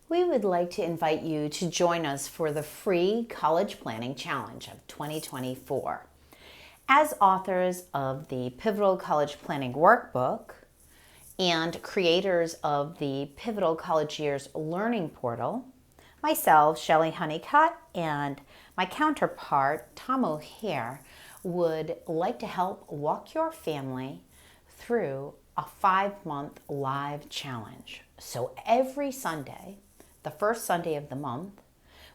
We would like to invite you to join us for the free College Planning Challenge of 2024. As authors of the Pivotal College Planning Workbook and creators of the Pivotal College Years Learning Portal, myself, Shelley Honeycutt, and my counterpart, Tom O'Hare, would like to help walk your family through a 5-month live challenge. So every Sunday, the first Sunday of the month,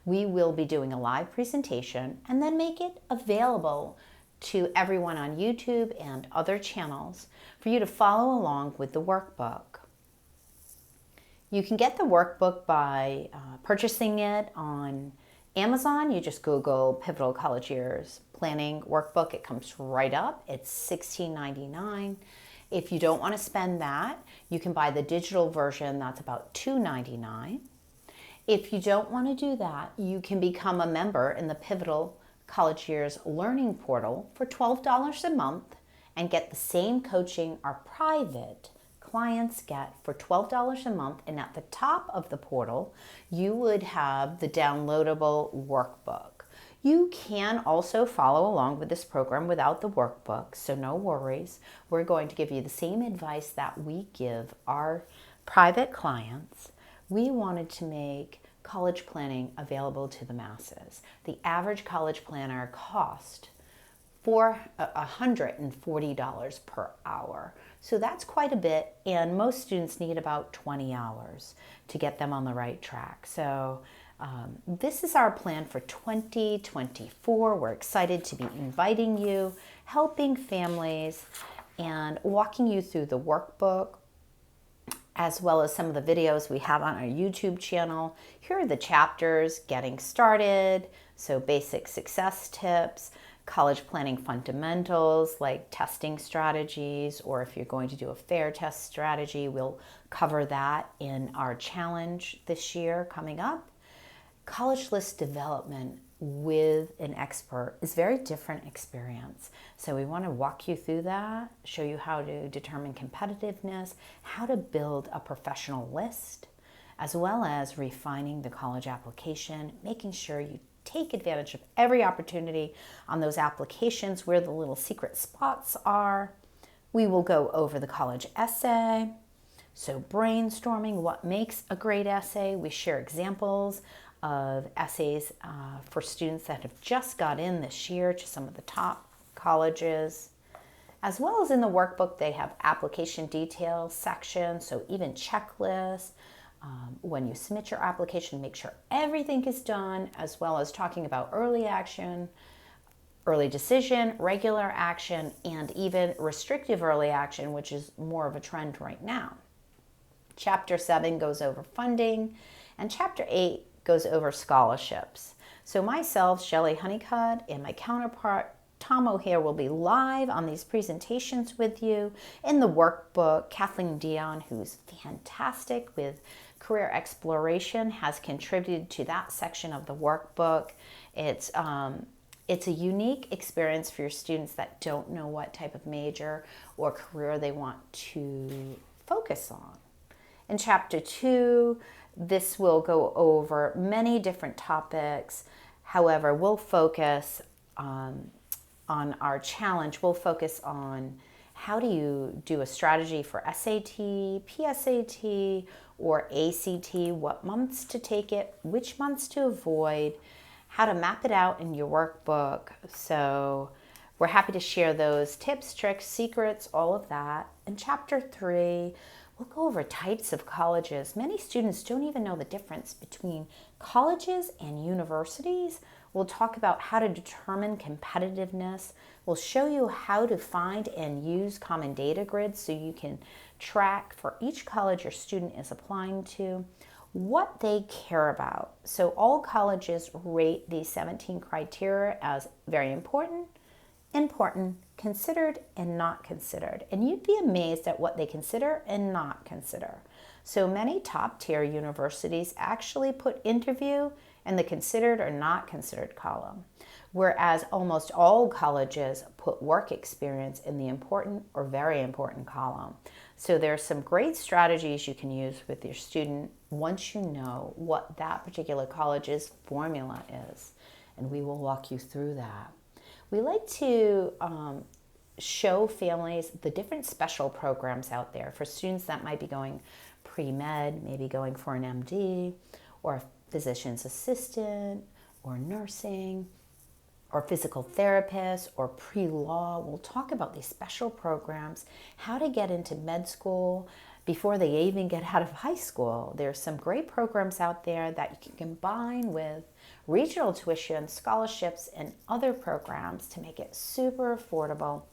we will be doing a live presentation and then make it available to everyone on YouTube and other channels for you to follow along with the workbook. You can get the workbook by purchasing it on Amazon. You just Google Pivotal College Years Planning Workbook. It comes right up. It's $16.99. If you don't want to spend that, you can buy the digital version. That's about $2.99. If you don't want to do that, you can become a member in the Pivotal College Years Learning Portal for $12 a month and get the same coaching our private clients get for $12 a month. And at the top of the portal, you would have the downloadable workbook. You can also follow along with this program without the workbook, so no worries. We're going to give you the same advice that we give our private clients. We wanted to make college planning available to the masses. The average college planner cost $140 per hour. So that's quite a bit, and most students need about 20 hours to get them on the right track. So this is our plan for 2024. We're excited to be inviting you, helping families, and walking you through the workbook, as well as some of the videos we have on our YouTube channel. Here are the chapters: getting started, so basic success tips, college planning fundamentals like testing strategies, or if you're going to do a fair test strategy, we'll cover that in our challenge this year coming up. College list development with an expert is a very different experience. So we want to walk you through that, show you how to determine competitiveness, how to build a professional list, as well as refining the college application, making sure you take advantage of every opportunity on those applications where the little secret spots are. We will go over the college essay, so brainstorming what makes a great essay. We share examples of essays for students that have just got in this year to some of the top colleges. As well as in the workbook, they have application details section, so even checklists. When you submit your application, make sure everything is done, as well as talking about early action, early decision, regular action, and even restrictive early action, which is more of a trend right now. Chapter 7 goes over funding, and Chapter 8 goes over scholarships. So myself, Shelley Honeycutt, and my counterpart, Tom O'Hare, will be live on these presentations with you. In the workbook, Kathleen Dion, who's fantastic with career exploration, has contributed to that section of the workbook. It's a unique experience for your students that don't know what type of major or career they want to focus on. In Chapter 2, this will go over many different topics. However, we'll focus on our challenge. We'll focus on how do you do a strategy for SAT, PSAT, or ACT, what months to take it, which months to avoid, how to map it out in your workbook. So we're happy to share those tips, tricks, secrets, all of that. In Chapter 3, we'll go over types of colleges. Many students don't even know the difference between colleges and universities. We'll talk about how to determine competitiveness. We'll show you how to find and use common data grids so you can track for each college your student is applying to what they care about. So all colleges rate these 17 criteria as very important, considered, and not considered. And you'd be amazed at what they consider and not consider. So many top tier universities actually put interview in the considered or not considered column, whereas almost all colleges put work experience in the important or very important column. So there's some great strategies you can use with your student once you know what that particular college's formula is. And we will walk you through that. We like to show families the different special programs out there for students that might be going pre-med, maybe going for an MD, or a physician's assistant, or nursing, or physical therapist, or pre-law. We'll talk about these special programs, how to get into med school before they even get out of high school. There's some great programs out there that you can combine with regional tuition, scholarships, and other programs to make it super affordable.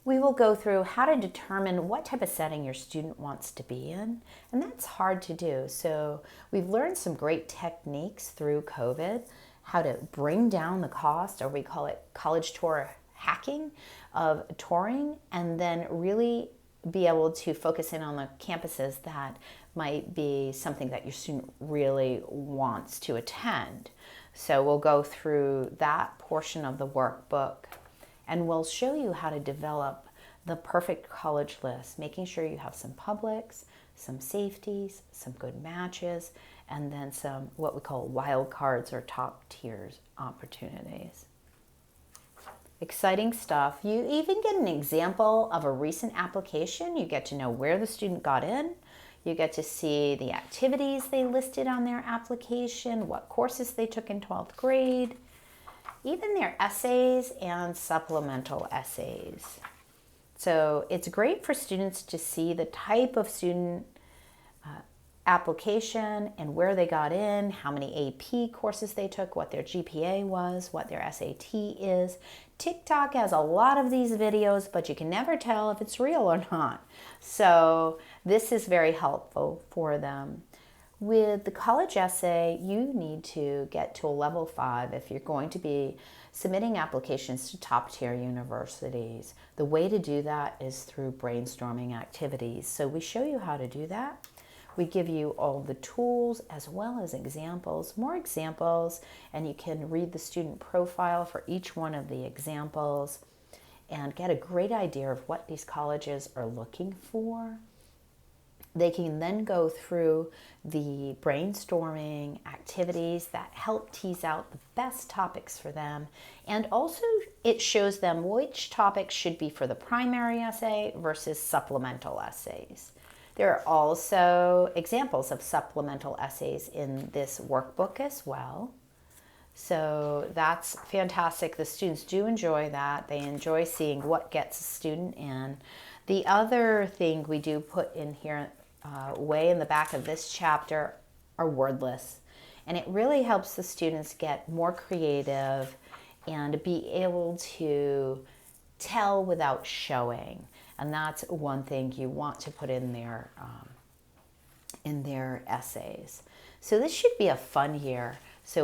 We will go through how to determine what type of setting your student wants to be in, and that's hard to do. So we've learned some great techniques through COVID, how to bring down the cost, or we call it college tour hacking of touring, and then really be able to focus in on the campuses that might be something that your student really wants to attend. So we'll go through that portion of the workbook, and we'll show you how to develop the perfect college list, making sure you have some publics, some safeties, some good matches, and then some what we call wild cards or top tiers opportunities. Exciting stuff. You even get an example of a recent application. You get to know where the student got in. You get to see the activities they listed on their application, what courses they took in 12th grade, even their essays and supplemental essays. So it's great for students to see the type of student application and where they got in, how many AP courses they took, what their GPA was, what their SAT is. TikTok has a lot of these videos, but you can never tell if it's real or not. So this is very helpful for them. With the college essay, you need to get to a level 5 if you're going to be submitting applications to top tier universities. The way to do that is through brainstorming activities. So we show you how to do that. We give you all the tools as well as examples, more examples, and you can read the student profile for each one of the examples and get a great idea of what these colleges are looking for. They can then go through the brainstorming activities that help tease out the best topics for them. And also it shows them which topics should be for the primary essay versus supplemental essays. There are also examples of supplemental essays in this workbook as well. So that's fantastic. The students do enjoy that. They enjoy seeing what gets a student in. The other thing we do put in here way in the back of this chapter are word lists. And it really helps the students get more creative and be able to tell without showing. And that's one thing you want to put in their essays. So this should be a fun year. So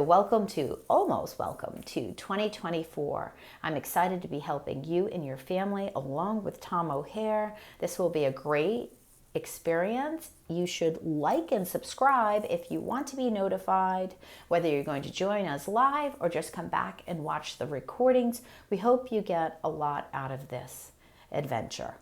almost welcome to 2024. I'm excited to be helping you and your family along with Tom O'Hare. This will be a great experience. You should like and subscribe if you want to be notified, whether you're going to join us live or just come back and watch the recordings. We hope you get a lot out of this adventure.